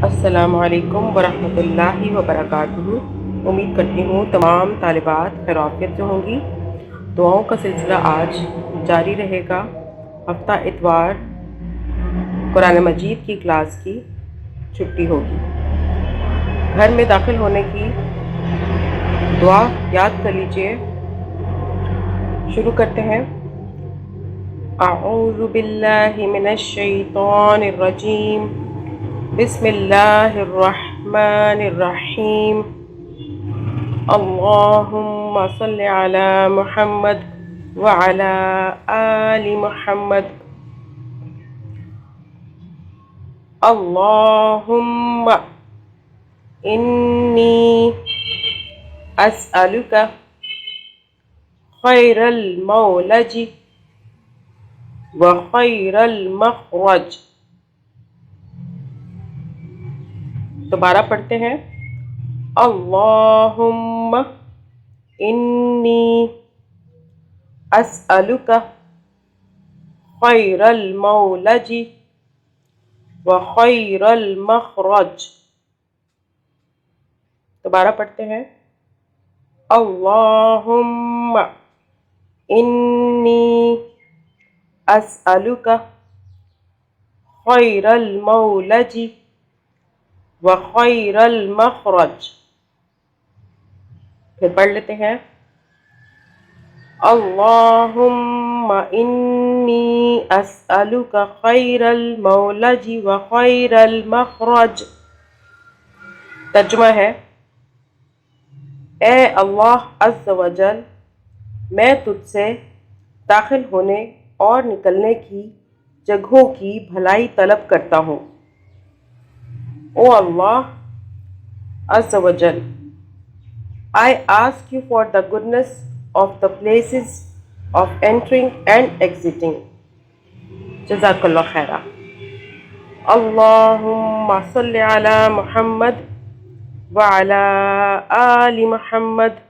السلام علیکم ورحمۃ اللہ وبرکاتہ۔ امید کرتی ہوں تمام طالبات خیریت سے ہوں گی۔ دعاؤں کا سلسلہ آج جاری رہے گا۔ ہفتہ اتوار قرآن مجید کی کلاس کی چھٹی ہوگی۔ گھر میں داخل ہونے کی دعا یاد کر لیجئے۔ شروع کرتے ہیں۔ اعوذ باللہ من الشیطان الرجیم، بسم اللہ الرحمن الرحیم، اللہم صل علی محمد وعلی آل محمد، اللہم انی اسألک خیر المولج وخیر المخرج۔ دوبارہ پڑھتے ہیں۔ اللہم انی اسألک خیر المولج وخیر المخرج۔ دوبارہ پڑھتے ہیں۔ اللہم انی اسألک خیر المولج وخیر المخرج۔ پھر پڑھ لیتے ہیں۔ اللہم انی اسألک خیر المولج وخیر المخرج۔ ترجمہ ہے، اے اللہ عز و جل، میں تجھ سے داخل ہونے اور نکلنے کی جگہوں کی بھلائی طلب کرتا ہوں۔ او اللہ عز و جل، I ask you for the goodness of the places of entering and exiting. جزاک اللہ خیرہ۔ اللہم صل علی محمد وعلی آل محمد،